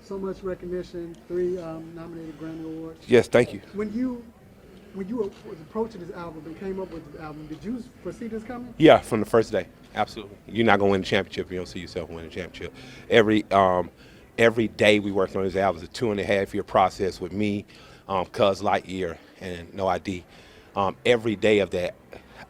So much recognition, 3 nominated Grammy Awards. Yes, thank you. When you was approaching this album and came up with this album, did you foresee this coming? Yeah, from the first day, absolutely. You're not gonna win the championship if you don't see yourself winning the championship. Every day we worked on this album was a 2.5-year process with me, Cuz Lightyear, and No ID. Every day of that,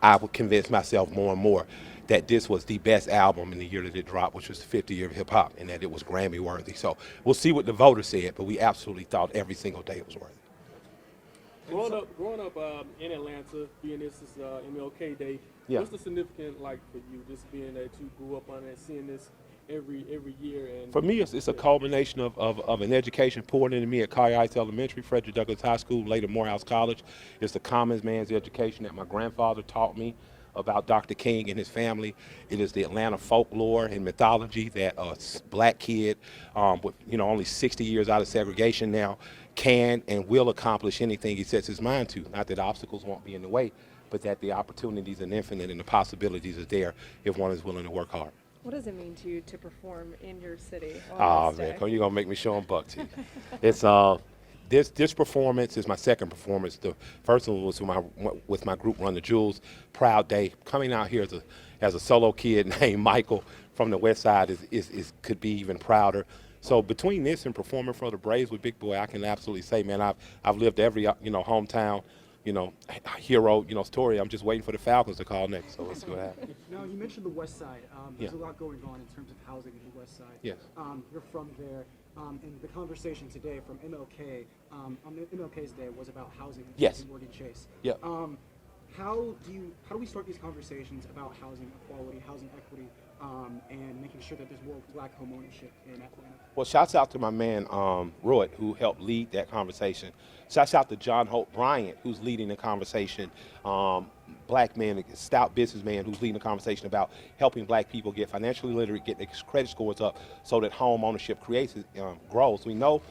I would convince myself more and more that this was the best album in the year that it dropped, which was the 50th year of hip hop, and that it was Grammy worthy. So we'll see what the voters said, but we absolutely thought every single day it was worthy. Growing up in Atlanta, being this is MLK Day, Yeah. what's the significance like for you, just being that you grew up on it, seeing this every year? And For me, it's a culmination of an education poured into me at Collier Heights Elementary, Frederick Douglass High School, later Morehouse College. It's the common man's education that my grandfather taught me about Dr. King and his family. It is the Atlanta folklore and mythology that a black kid with only 60 years out of segregation now can and will accomplish anything he sets his mind to. Not that obstacles won't be in the way, but that the opportunities are infinite and the possibilities are there if one is willing to work hard. What does it mean to you to perform in your city Oh on this man, day? come you're gonna make me show them buck to you. It's this performance is my second performance. The first one was with my group Run the Jewels. Proud day. Coming out here as a solo kid named Michael from the West Side is could be even prouder. So between this and performing for the Braves with Big Boy, I can absolutely say, man, I've lived every hometown hero story. I'm just waiting for the Falcons to call next. So let's see what happens. Now, you mentioned the West Side. There's Yeah. a lot going on in terms of housing in the West Side. Yes. You're from there. And the conversation today from MLK, on MLK's Day, was about housing. Yes. In Morgan Chase. Yeah. How do we start these conversations about housing equality, housing equity, and making sure that there's more black home ownership in Atlanta? Well, shouts out to my man, Roy, who helped lead that conversation. Shouts out to John Hope Bryant, who's leading the conversation. Black man, a stout businessman who's leading the conversation about helping black people get financially literate, get their credit scores up so that home ownership grows. We know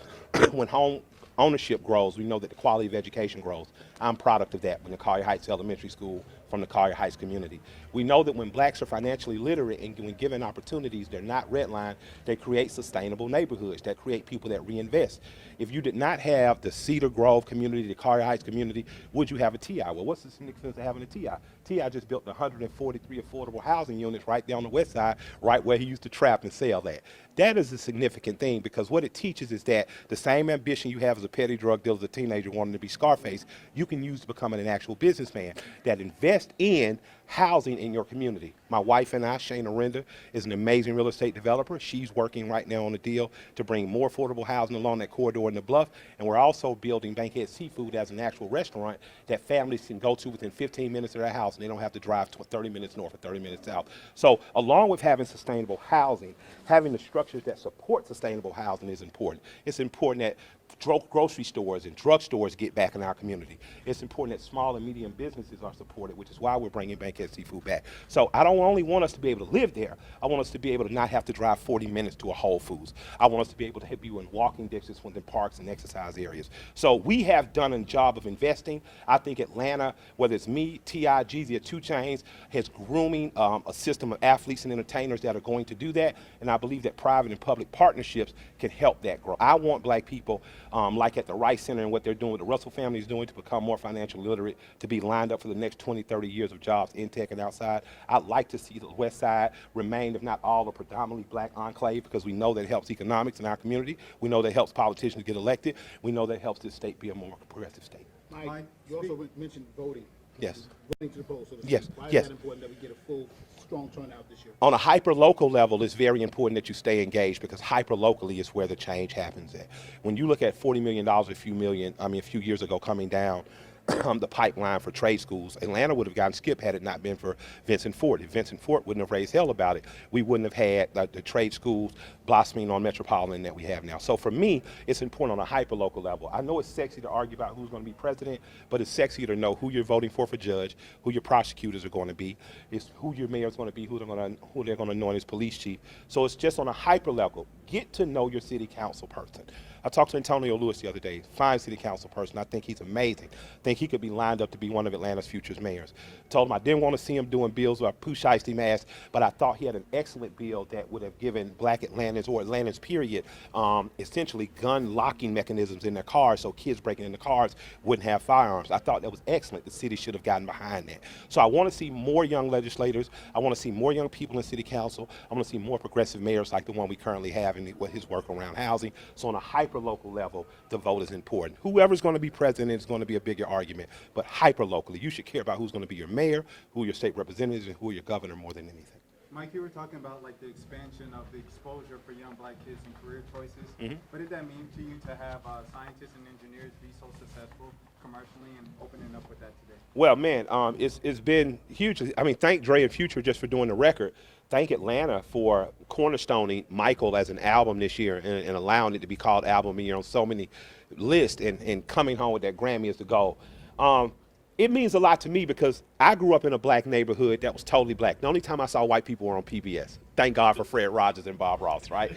when home ownership grows, we know that the quality of education grows. I'm a product of that when the Collier Heights Elementary School from the Collier Heights community. We know that when blacks are financially literate and when given opportunities, they're not redlined, they create sustainable neighborhoods that create people that reinvest. If you did not have the Cedar Grove community, the Collier Heights community, would you have a TI? Well, what's the significance of having a TI? TI just built 143 affordable housing units right there on the west side, right where he used to trap and sell that. That is a significant thing because what it teaches is that the same ambition you have as a petty drug dealer as a teenager wanting to be Scarface, you can use to become an actual businessman that invest in housing in your community. My wife and I, Shayna Render, is an amazing real estate developer. She's working right now on a deal to bring more affordable housing along that corridor in the Bluff. And we're also building Bankhead Seafood as an actual restaurant that families can go to within 15 minutes of their house and they don't have to drive 30 minutes north or 30 minutes south. So along with having sustainable housing, having the structures that support sustainable housing is important. It's important that grocery stores and drugstores get back in our community. It's important that small and medium businesses are supported, which is why we're bringing Bankhead Seafood back. So I don't only want us to be able to live there, I want us to be able to not have to drive 40 minutes to a Whole Foods. I want us to be able to be in walking distance within parks and exercise areas. So we have done a job of investing. I think Atlanta, whether it's me, T.I., Jeezy, or 2 Chainz, has grooming a system of athletes and entertainers that are going to do that, and I believe that private and public partnerships can help that grow. I want black people like at the Rice Center and what they're doing, what the Russell family is doing to become more financially literate, to be lined up for the next 20, 30 years of jobs in tech and outside. I'd like to see the West Side remain, if not all, a predominantly black enclave because we know that it helps economics in our community. We know that it helps politicians get elected. We know that it helps this state be a more progressive state. Mike, you also mentioned voting. Yes. Voting to the polls. So Yes, why yes. is that important that we get a full, strong turnout this year? On a hyper-local level, it's very important that you stay engaged because hyper-locally is where the change happens at. When you look at $40 million a few years ago coming down the pipeline for trade schools, Atlanta would have gotten skipped had it not been for Vincent Ford. If Vincent Ford wouldn't have raised hell about it, we wouldn't have had the trade schools blossoming on Metropolitan that we have now. So for me, it's important on a hyper-local level. I know it's sexy to argue about who's going to be president, but it's sexier to know who you're voting for judge, who your prosecutors are going to be, it's who your mayor is going to be, who they're going to anoint as police chief. So it's just on a hyper level. Get to know your city council person. I talked to Antonio Lewis the other day, fine city council person. I think he's amazing. I think he could be lined up to be one of Atlanta's future mayors. Told him I didn't want to see him doing bills with a Pooh Shiesty mask, but I thought he had an excellent bill that would have given black Atlantans or Atlantans period essentially gun locking mechanisms in their cars so kids breaking into cars wouldn't have firearms. I thought that was excellent. The city should have gotten behind that. So I want to see more young legislators. I want to see more young people in city council. I want to see more progressive mayors like the one we currently have and his work around housing. So on a hyper-local level, the vote is important. Whoever's going to be president is going to be a bigger argument, but hyper-locally, you should care about who's going to be your mayor, who are your state representatives, and who are your governor more than anything. Mike, you were talking about like the expansion of the exposure for young black kids and career choices. What did that mean to you to have scientists and engineers be so successful commercially and opening up with that today? Well, man, it's been huge. I mean, thank Dre and Future just for doing the record. Thank Atlanta for cornerstoning Michael as an album this year and allowing it to be called Album of the Year on so many lists and coming home with that Grammy as the goal. It means a lot to me because I grew up in a black neighborhood that was totally black. The only time I saw white people were on PBS. Thank God for Fred Rogers and Bob Ross, right?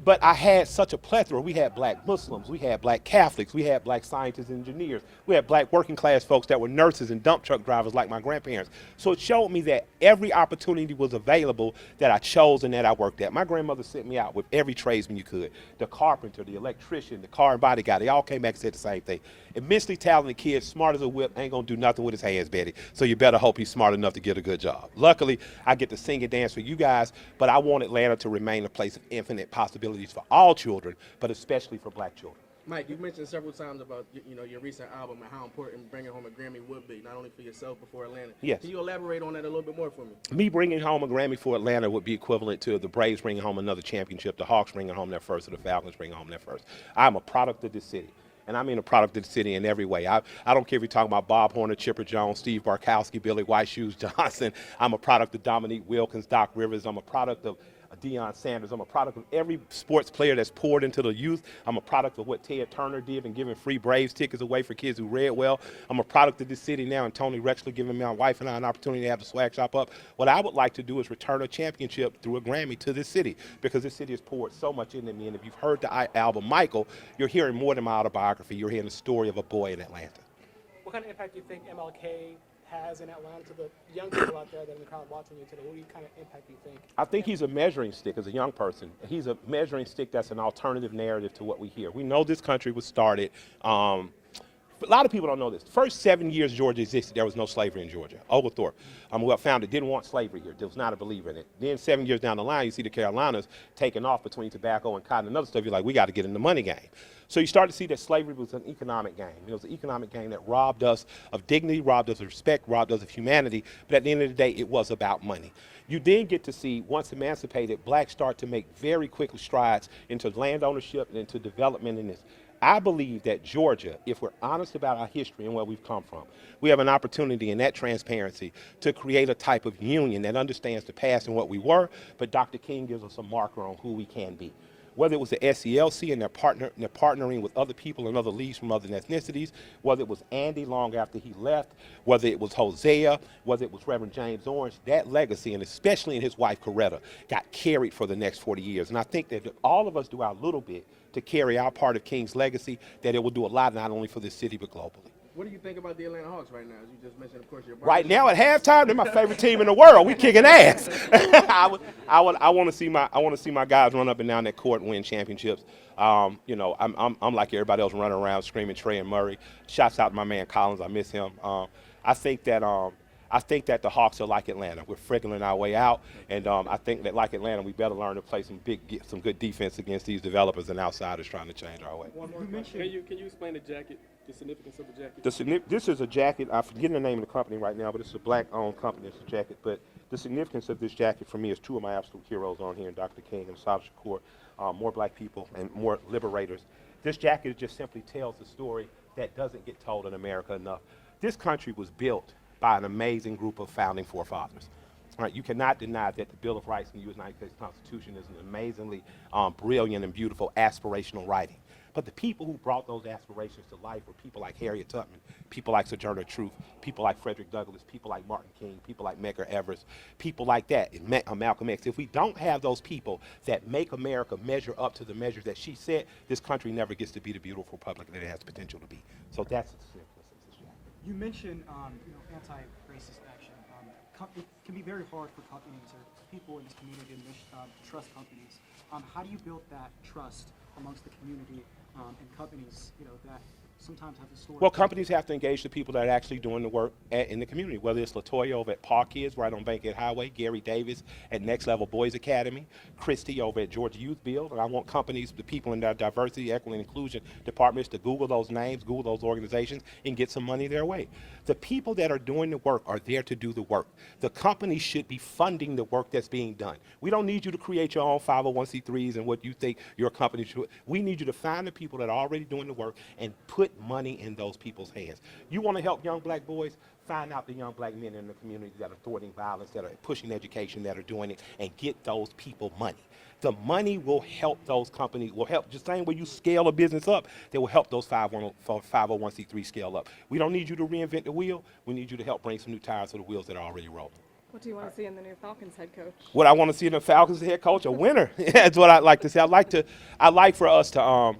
But I had such a plethora. We had black Muslims, we had black Catholics, we had black scientists and engineers, we had black working class folks that were nurses and dump truck drivers like my grandparents. So it showed me that every opportunity was available that I chose and that I worked at. My grandmother sent me out with every tradesman you could. The carpenter, the electrician, the car and body guy, they all came back and said the same thing. Immensely talented kid, smart as a whip, ain't gonna do nothing with his hands, Betty. So you better hope he's smart enough to get a good job. Luckily, I get to sing and dance for you guys, but I want Atlanta to remain a place of infinite possibilities for all children, but especially for black children. Mike, you mentioned several times about your recent album and how important bringing home a Grammy would be, not only for yourself but for Atlanta. Yes. Can you elaborate on that a little bit more for me? Me bringing home a Grammy for Atlanta would be equivalent to the Braves bringing home another championship, the Hawks bringing home their first, or the Falcons bringing home their first. I'm a product of this city. And I mean a product of the city in every way. I don't care if you're talking about Bob Horner, Chipper Jones, Steve Barkowski, Billy White Shoes Johnson. I'm a product of Dominique Wilkins, Doc Rivers. I'm a product of Deion Sanders. I'm a product of every sports player that's poured into the youth. I'm a product of what Ted Turner did and giving free Braves tickets away for kids who read well. I'm a product of this city now, and Tony Rexler giving my wife and I an opportunity to have the swag shop up. What I would like to do is return a championship through a Grammy to this city, because this city has poured so much into me. And if you've heard the album Michael, you're hearing more than my autobiography. You're hearing the story of a boy in Atlanta. What kind of impact do you think MLK has in Atlanta to the young people out there that are in the crowd watching you today? What kind of impact do you think? I think he's a measuring stick as a young person. He's a measuring stick that's an alternative narrative to what we hear. We know this country was started. A lot of people don't know this. The first 7 years Georgia existed, there was no slavery in Georgia. Oglethorpe, who founded, didn't want slavery here. There was not a believer in it. Then 7 years down the line, you see the Carolinas taking off between tobacco and cotton and other stuff. You're like, we got to get in the money game. So you start to see that slavery was an economic game. It was an economic game that robbed us of dignity, robbed us of respect, robbed us of humanity. But at the end of the day, it was about money. You then get to see, once emancipated, blacks start to make very quick strides into land ownership and into development in this. I believe that Georgia, if we're honest about our history and where we've come from, we have an opportunity in that transparency to create a type of union that understands the past and what we were, but Dr. King gives us a marker on who we can be. Whether it was the SELC and they're partnering with other people and other leagues from other ethnicities, whether it was Andy long after he left, whether it was Hosea, whether it was Reverend James Orange, that legacy, and especially in his wife Coretta, got carried for the next 40 years. And I think that if all of us do our little bit to carry our part of King's legacy, that it will do a lot not only for this city but globally. What do you think about the Atlanta Hawks right now? As you just mentioned, of course, your right now at halftime, they're my favorite team in the world. We kicking ass. I want to see my guys run up and down that court and win championships. I'm like everybody else running around screaming Trey and Murray. Shouts out to my man Collins. I miss him. I think that the Hawks are like Atlanta. We're friggling our way out, and I think that like Atlanta, we better learn to play some good defense against these developers and outsiders trying to change our way. One more question. Can you explain the jacket, the significance of the jacket? This is a jacket. I'm forgetting the name of the company right now, but it's a black-owned company. It's a jacket. But the significance of this jacket for me is two of my absolute heroes on here, Dr. King and Sada Shakur. More black people and more liberators. This jacket just simply tells the story that doesn't get told in America enough. This country was built by an amazing group of founding forefathers. All right, you cannot deny that the Bill of Rights in the United States Constitution is an amazingly brilliant and beautiful aspirational writing. But the people who brought those aspirations to life were people like Harriet Tubman, people like Sojourner Truth, people like Frederick Douglass, people like Martin King, people like Medgar Evers, people like that, Malcolm X. If we don't have those people that make America measure up to the measures that she set, this country never gets to be the beautiful republic that it has potential to be. So that's the simplest. You mentioned, anti-racist action. It can be very hard for companies or people in this community to trust companies. How do you build that trust amongst the community and companies, that sometimes have the story? Well, companies have to engage the people that are actually doing the work in the community, whether it's LaToya over at Park Kids right on Bankhead Highway, Gary Davis at Next Level Boys Academy, Christy over at Georgia Youth Build. And I want companies, the people in their diversity, equity, and inclusion departments to Google those names, Google those organizations, and get some money their way. The people that are doing the work are there to do the work. The companies should be funding the work that's being done. We don't need you to create your own 501c3s and what you think your company should. We need you to find the people that are already doing the work and put money in those people's hands. You want to help young black boys? Find out the young black men in the community that are thwarting violence, that are pushing education, that are doing it, and get those people money. The money will help those companies, will help, just the same way you scale a business up, they will help those 501c3 scale up. We don't need you to reinvent the wheel. We need you to help bring some new tires to the wheels that are already rolling. What do you want to see in the new Falcons head coach? What I want to see in the Falcons head coach, a winner. That's what I'd like to see. I'd like for us to,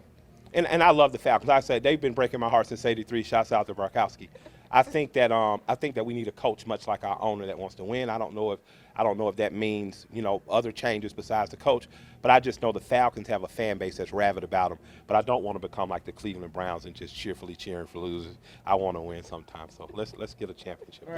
and I love the Falcons. I said they've been breaking my heart since '83. Shouts out to Barkowski. I think that we need a coach much like our owner that wants to win. I don't know if that means other changes besides the coach, but I just know the Falcons have a fan base that's rabid about them. But I don't want to become like the Cleveland Browns and just cheerfully cheering for losers. I want to win sometime. So let's get a championship.